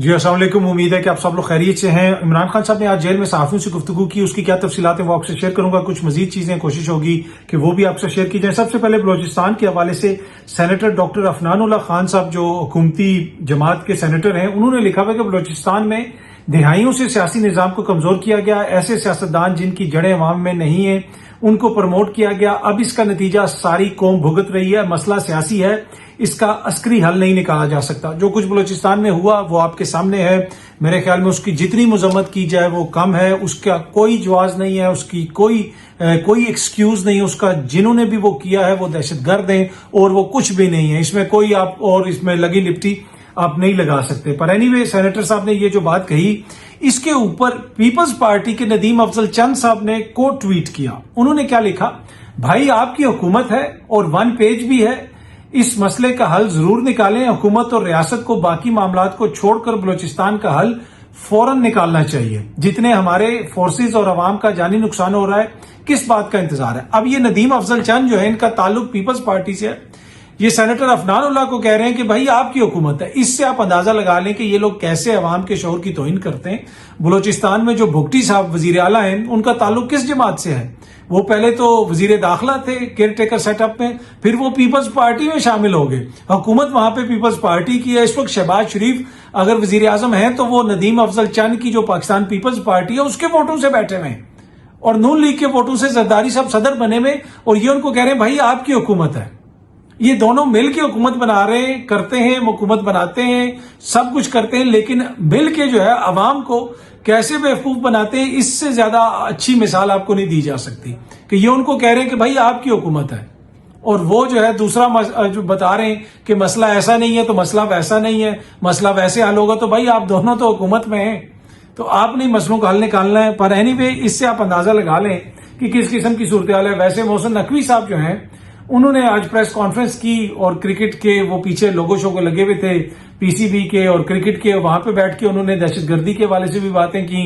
जी अस्सलाम वालेकुम। उम्मीद है कि आप सब लोग खैरियत से हैं। इमरान खान साहब ने आज जेल में सहाफियों से गुफ्तगू की, उसकी क्या तफसीलात हैं वो आपसे शेयर करूंगा। कुछ मजीद चीजें कोशिश होगी कि वो भी आपसे शेयर की जाए। सबसे पहले बलोचिस्तान के हवाले से सेनेटर डॉक्टर अफनानुल्लाह खान साहब जो हुकूमती जमात के सेनेटर हैं, उन्होंने लिखा हुआ कि बलोचिस्तान में दिहाइयों से सियासी निजाम को कमजोर किया गया। ऐसे सियासतदान जिनकी जड़ें अवाम में नहीं है उनको प्रमोट किया गया। अब इसका नतीजा सारी कौम भुगत रही है। मसला सियासी है, इसका अस्करी हल नहीं निकाला जा सकता। जो कुछ बलोचिस्तान में हुआ वो आपके सामने है। मेरे ख्याल में उसकी जितनी मजम्मत की जाए वो कम है। उसका कोई जवाज नहीं है, उसकी कोई एक्सक्यूज नहीं है उसका। जिन्होंने भी वो किया है वो दहशतगर्द हैं और वो कुछ भी नहीं है। इसमें कोई आप और इसमें लगी लिपटी आप नहीं लगा सकते। पर एनीवे सेनेटर साहब ने ये जो बात कही, इसके ऊपर पीपल्स पार्टी के नदीम अफजल चंद साहब ने को ट्वीट किया। उन्होंने क्या लिखा, भाई आपकी हुकूमत है और 1 पेज भी है, इस मसले का हल जरूर निकालें। हुकूमत और रियासत को बाकी मामलात को छोड़कर बलोचिस्तान का हल फौरन निकालना चाहिए। जितने हमारे फोर्सेज और अवाम का जानी नुकसान हो रहा है, किस बात का इंतजार है। अब ये नदीम अफजल चंद जो है, इनका ताल्लुक पीपल्स पार्टी से है। ये सेनेटर अफनानुल्लाह को कह रहे हैं कि भाई आपकी हुकूमत है। इससे आप अंदाजा लगा लें कि ये लोग कैसे अवाम के शौर की तौहीन करते हैं। बलोचिस्तान में जो भुगटी साहब वजीर आला हैं, उनका ताल्लुक किस जमात से है। वो पहले तो वजीर दाखिला थे केयर टेकर सेटअप में, फिर वो पीपल्स पार्टी में शामिल हो गए। हुकूमत वहां पे पीपल्स पार्टी की है। इस वक्त शहबाज शरीफ अगर वजीर आजम है तो वो नदीम अफजल चंद की जो पाकिस्तान पीपल्स पार्टी है उसके वोटों से बैठे हुए हैं और नून लीग के वोटों से जरदारी साहब सदर बने हुए। और ये उनको कह रहे हैं भाई आपकी हुकूमत है। ये दोनों मिल के हुकूमत बना रहे हैं, करते हैं, हुकूमत बनाते हैं, सब कुछ करते हैं, लेकिन मिल के जो है अवाम को कैसे बेवकूफ बनाते हैं, इससे ज्यादा अच्छी मिसाल आपको नहीं दी जा सकती। कि ये उनको कह रहे हैं कि भाई आपकी हुकूमत है और वो जो है दूसरा जो बता रहे हैं कि मसला ऐसा नहीं है तो मसला वैसा नहीं है, मसला वैसे हल होगा। तो भाई आप दोनों तो हुकूमत में हैं, तो आपने मसलों का हल निकालना है। पर एनीवे इससे आप अंदाजा लगा लें कि किस किस्म की सूरत हाल है। वैसे मोहसिन नकवी साहब जो हैं, उन्होंने आज प्रेस कॉन्फ्रेंस की और क्रिकेट के वो पीछे लोगो शो को लगे हुए थे पीसीबी के और क्रिकेट के, वहां पे बैठ के उन्होंने दहशतगर्दी के हवाले से भी बातें की,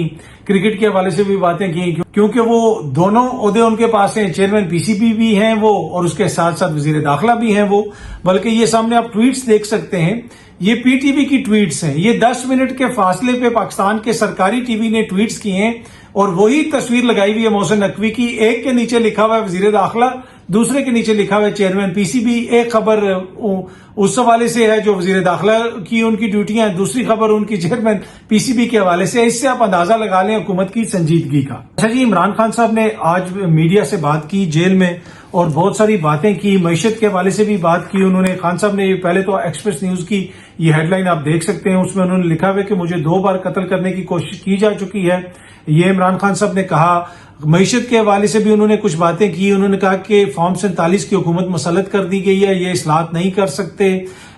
क्रिकेट के हवाले से भी बातें की, क्योंकि वो दोनों ओहदे उनके पास हैं। चेयरमैन पीसीबी भी हैं वो और उसके साथ साथ वजीर दाखिला भी हैं वो। बल्कि ये सामने आप ट्वीट्स देख सकते हैं, ये पीटीवी की ट्वीट्स हैं। ये 10 मिनट के फासले पे पाकिस्तान के सरकारी टीवी ने ट्वीट्स किए हैं और वही तस्वीर लगाई हुई है मोहसिन नकवी की। एक के नीचे लिखा हुआ है वजीर दाखिला, दूसरे के नीचे लिखा हुआ है चेयरमैन पीसीबी। एक खबर उस हवाले से है जो वजीर दाखिला की उनकी ड्यूटियां हैं, दूसरी खबर उनकी चेयरमैन पीसीबी के हवाले से। इससे आप अंदाजा लगा लें हुकूमत की संजीदगी का। अच्छा जी, इमरान खान साहब ने आज मीडिया से बात की जेल में और बहुत सारी बातें की, मईशत के हवाले से भी बात की उन्होंने। खान साहब ने पहले तो एक्सप्रेस न्यूज की ये हेडलाइन आप देख सकते हैं, उसमें उन्होंने लिखा हुआ है कि मुझे 2 बार कत्ल करने की कोशिश की जा चुकी है। ये इमरान खान साहब ने कहा। मईशत के हवाले से भी उन्होंने कुछ बातें की। उन्होंने कहा कि फॉर्म 47 की हुकूमत मुसल्लत कर दी गई है, ये इस्लाहत नहीं कर सकते,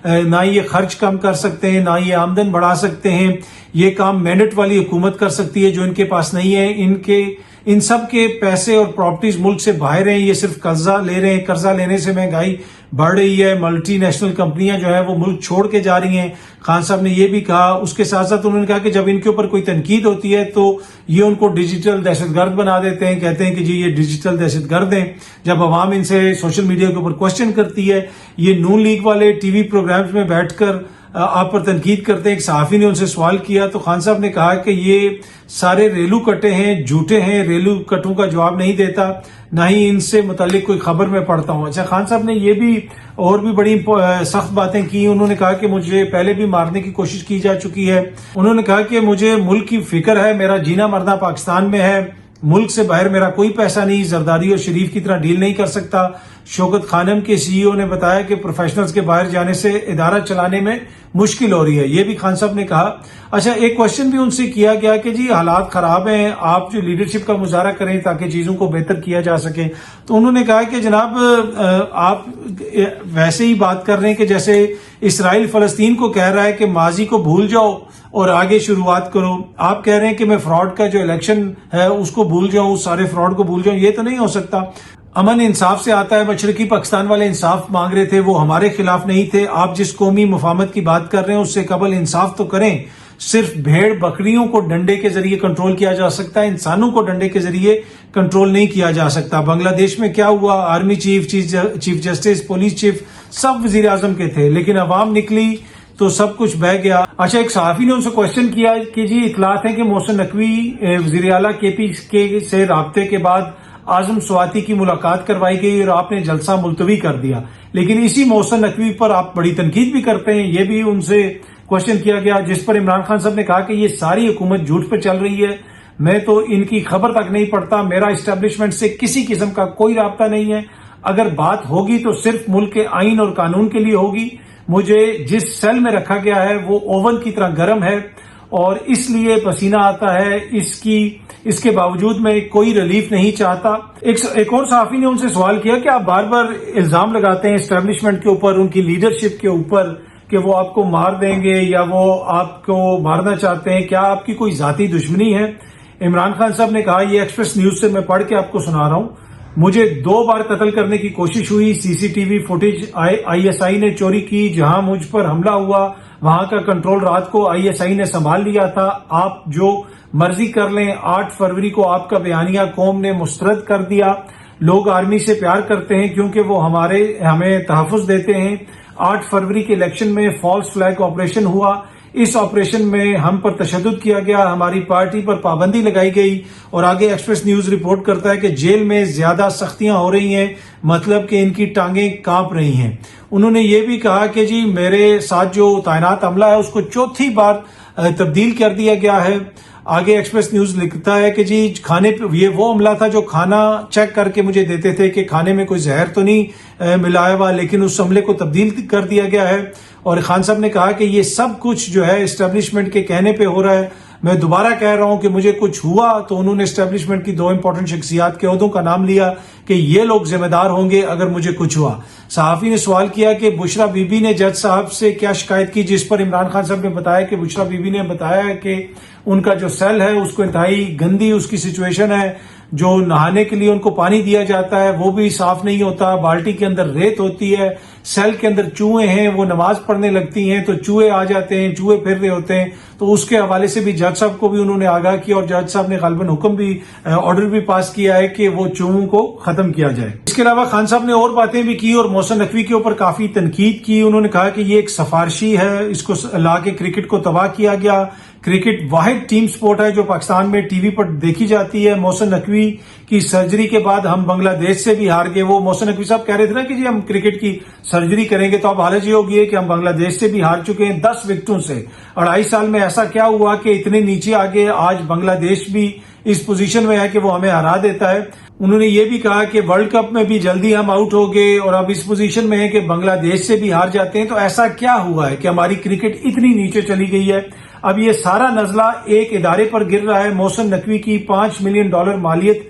ना ये खर्च कम कर सकते हैं, ना ये आमदन बढ़ा सकते हैं। ये काम मैंडेट वाली हुकूमत कर सकती है जो इनके पास नहीं है। इन सब के पैसे और प्रॉपर्टीज मुल्क से बाहर हैं, ये सिर्फ कर्जा ले रहे हैं। कर्जा लेने से महंगाई बढ़ रही है, मल्टी नेशनल कंपनियां जो है वो मुल्क छोड़ के जा रही हैं। खान साहब ने ये भी कहा। उसके साथ साथ उन्होंने कहा कि जब इनके ऊपर कोई तनकीद होती है तो ये उनको डिजिटल दहशतगर्द बना देते हैं, कहते हैं कि जी ये डिजिटल दहशतगर्द हैं। जब अवाम इनसे सोशल मीडिया के ऊपर क्वेश्चन करती है, ये नून लीग वाले टीवी प्रोग्राम्स में बैठकर आप पर तनकीद करते हैं। एक सहाफी ने उनसे सवाल किया तो खान साहब ने कहा कि ये सारे रेलू कटे हैं, झूठे हैं, रेलू कटों का जवाब नहीं देता, ना ही इनसे मुतालिक कोई खबर मैं पढ़ता हूं। अच्छा, खान साहब ने ये भी और भी बड़ी सख्त बातें की। उन्होंने कहा कि मुझे पहले भी मारने की कोशिश की जा चुकी है। उन्होंने कहा कि मुझे मुल्क की फिक्र है, मेरा जीना मरना पाकिस्तान में है, मुल्क से बाहर मेरा कोई पैसा नहीं, जरदारी और शरीफ की तरह डील नहीं कर सकता। शौकत खानम के सीईओ ने बताया कि प्रोफेशनल्स के बाहर जाने से इदारा चलाने में मुश्किल हो रही है, ये भी खान साहब ने कहा। अच्छा, एक क्वेश्चन भी उनसे किया गया कि जी हालात खराब हैं, आप जो लीडरशिप का मुजाहरा करें ताकि चीजों को बेहतर किया जा सके। तो उन्होंने कहा कि जनाब आप वैसे ही बात कर रहे हैं कि जैसे इसराइल फलस्तीन को कह रहा है कि माजी को भूल जाओ और आगे शुरुआत करो। आप कह रहे हैं कि मैं फ्रॉड का जो इलेक्शन है उसको भूल जाऊं, सारे फ्रॉड को भूल जाऊं, ये तो नहीं हो सकता। अमन इंसाफ से आता है। मशरकी पाकिस्तान वाले इंसाफ मांग रहे थे, वो हमारे खिलाफ नहीं थे। आप जिस कौमी मुफाहमत की बात कर रहे हैं उससे कबल इंसाफ तो करें। सिर्फ भेड़ बकरियों को डंडे के जरिए कंट्रोल किया जा सकता है, इंसानों को डंडे के जरिए कंट्रोल नहीं किया जा सकता। बांग्लादेश में क्या हुआ, army chief, chief justice, police chief सब वजीर आजम के थे, लेकिन अवाम निकली, تو سب کچھ بہ گیا۔ اچھا، ایک صحافی نے ان سے کوشچن کیا کہ جی اطلاعات ہیں کہ محسن نقوی وزیر اعلیٰ کے پی کے سے رابطے کے بعد اعظم سواتی کی ملاقات کروائی گئی اور آپ نے جلسہ ملتوی کر دیا، لیکن اسی محسن نقوی پر آپ بڑی تنقید بھی کرتے ہیں۔ یہ بھی ان سے کوشچن کیا گیا، جس پر عمران خان صاحب نے کہا کہ یہ ساری حکومت جھوٹ پہ چل رہی ہے، میں تو ان کی خبر تک نہیں پڑتا، میرا اسٹیبلشمنٹ سے کسی قسم کا کوئی رابطہ نہیں ہے، اگر بات ہوگی تو صرف ملک کے آئین اور قانون کے لیے ہوگی، مجھے جس سیل میں رکھا گیا ہے وہ اوون کی طرح گرم ہے اور اس لیے پسینہ آتا ہے، اس کے باوجود میں کوئی ریلیف نہیں چاہتا۔ ایک اور صحافی نے ان سے سوال کیا کہ آپ بار بار الزام لگاتے ہیں اسٹیبلشمنٹ کے اوپر، ان کی لیڈرشپ کے اوپر، کہ وہ آپ کو مار دیں گے یا وہ آپ کو مارنا چاہتے ہیں، کیا آپ کی کوئی ذاتی دشمنی ہے؟ عمران خان صاحب نے کہا، یہ ایکسپریس نیوز سے میں پڑھ کے آپ کو سنا رہا ہوں، مجھے 2 بار قتل کرنے کی کوشش ہوئی، C C T V footage I S I نے چوری کی، جہاں مجھ پر حملہ ہوا وہاں کا کنٹرول رات کو آئی ایس آئی نے سنبھال لیا تھا، آپ جو مرضی کر لیں، 8 فروری کو آپ کا بیانیہ قوم نے مسترد کر دیا، لوگ آرمی سے پیار کرتے ہیں کیونکہ وہ ہمیں تحفظ دیتے ہیں، 8 فروری کے الیکشن میں فالس فلیگ آپریشن ہوا، اس آپریشن میں ہم پر تشدد کیا گیا، ہماری پارٹی پر پابندی لگائی گئی، اور آگے ایکسپریس نیوز رپورٹ کرتا ہے کہ جیل میں زیادہ سختیاں ہو رہی ہیں، مطلب کہ ان کی ٹانگیں کانپ رہی ہیں۔ انہوں نے یہ بھی کہا کہ جی میرے ساتھ جو تعینات عملہ ہے اس کو 4تھی بار تبدیل کر دیا گیا ہے۔ آگے ایکسپریس نیوز لکھتا ہے کہ جی کھانے پہ یہ وہ عملہ تھا جو کھانا چیک کر کے مجھے دیتے تھے کہ کھانے میں کوئی زہر تو نہیں ملایا ہوا، لیکن اس عملے کو تبدیل کر دیا گیا ہے۔ اور خان صاحب نے کہا کہ یہ سب کچھ جو ہے اسٹیبلشمنٹ کے کہنے پہ ہو رہا ہے، میں دوبارہ کہہ رہا ہوں کہ مجھے کچھ ہوا تو انہوں نے اسٹیبلشمنٹ کی 2 امپورٹنٹ شخصیات کے عہدوں کا نام لیا کہ یہ لوگ ذمہ دار ہوں گے اگر مجھے کچھ ہوا۔ صحافی نے سوال کیا کہ بشرا بی بی نے جج صاحب سے کیا شکایت کی، جس پر عمران خان صاحب نے بتایا کہ بشرا بی بی نے بتایا کہ ان کا جو سیل ہے اس کو انتہائی گندی اس کی سچویشن ہے، جو نہانے کے لیے ان کو پانی دیا جاتا ہے وہ بھی صاف نہیں ہوتا، بالٹی کے اندر ریت ہوتی ہے، سیل کے اندر چوہے ہیں، وہ نماز پڑھنے لگتی ہیں تو چوہے آ جاتے ہیں، چوہے پھر رہے ہوتے ہیں، تو اس کے حوالے سے بھی جج صاحب کو بھی انہوں نے آگاہ کیا اور جج صاحب نے غالباً حکم بھی آرڈر بھی پاس کیا ہے کہ وہ چوہوں کو ختم کیا جائے۔ اس کے علاوہ خان صاحب نے اور باتیں بھی کی اور محسن نقوی کے اوپر کافی تنقید کی۔ انہوں نے کہا کہ یہ ایک سفارشی ہے، اس کو لا کے کرکٹ کو تباہ کیا گیا، کرکٹ واحد ٹیم سپورٹ ہے جو پاکستان میں ٹی وی پر دیکھی جاتی ہے، محسن نقوی کی سرجری کے بعد ہم بنگلہ دیش سے بھی ہار گئے۔ وہ محسن نقوی صاحب کہہ رہے تھے نا کہ جی ہم کرکٹ کی سرجری کریں گے، تو اب حالت یہ ہوگی کہ ہم بنگلہ دیش سے بھی ہار چکے ہیں 10 وکٹوں سے۔ 2.5 سال میں ایسا کیا ہوا کہ اتنے نیچے آگے آج بنگلہ دیش بھی اس پوزیشن میں ہے کہ وہ ہمیں ہرا دیتا ہے۔ انہوں نے یہ بھی کہا کہ ورلڈ کپ میں بھی جلدی ہم آؤٹ ہو گئے اور اب اس پوزیشن میں ہے کہ بنگلہ دیش سے بھی ہار جاتے ہیں، تو ایسا کیا ہوا ہے کہ ہماری کرکٹ اتنی نیچے چلی گئی ہے؟ اب یہ سارا نزلہ ایک ادارے پر گر رہا ہے۔ محسن نقوی کی $5 ملین مالیت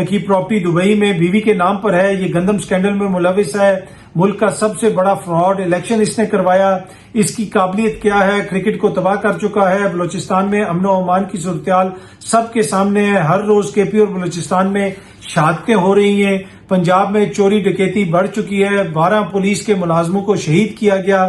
کی پراپرٹی دبئی میں بیوی کے نام پر ہے، یہ گندم سکینڈل میں ملوث ہے، ملک کا سب سے بڑا فراڈ الیکشن اس نے کروایا، اس کی قابلیت کیا ہے، کرکٹ کو تباہ کر چکا ہے، بلوچستان میں امن و امان کی صورتحال سب کے سامنے ہے، ہر روز کے پی اور بلوچستان میں شہادتیں ہو رہی ہیں، پنجاب میں چوری ڈکیتی بڑھ چکی ہے، 12 پولیس کے ملازموں کو شہید کیا گیا،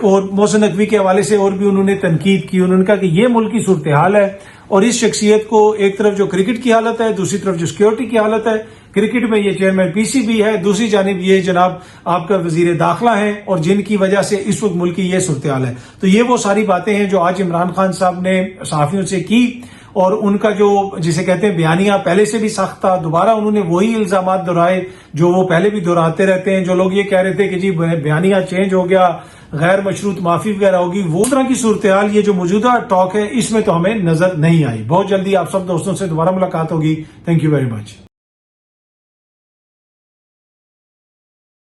اور محسن نقوی کے حوالے سے اور بھی انہوں نے تنقید کی۔ انہوں نے کہا کہ یہ ملک کی صورتحال ہے اور اس شخصیت کو ایک طرف جو کرکٹ کی حالت ہے، دوسری طرف جو سیکورٹی کی حالت ہے، کرکٹ میں یہ چیئرمین پی سی بی ہے، دوسری جانب یہ جناب آپ کا وزیر داخلہ ہیں، اور جن کی وجہ سے اس وقت ملک کی یہ صورتحال ہے۔ تو یہ وہ ساری باتیں ہیں جو آج عمران خان صاحب نے صحافیوں سے کی، اور ان کا جو جسے کہتے ہیں بیانیہ پہلے سے بھی سخت تھا، دوبارہ انہوں نے وہی الزامات دہرائے جو وہ پہلے بھی دہراتے رہتے ہیں۔ جو لوگ یہ کہہ رہے تھے کہ جی بیانیہ چینج ہو گیا، غیر مشروط معافی وغیرہ ہوگی، وہ طرح کی صورتحال یہ جو موجودہ ٹاک ہے اس میں تو ہمیں نظر نہیں آئی۔ بہت جلدی آپ سب دوستوں سے دوبارہ ملاقات ہوگی۔ Thank you very much.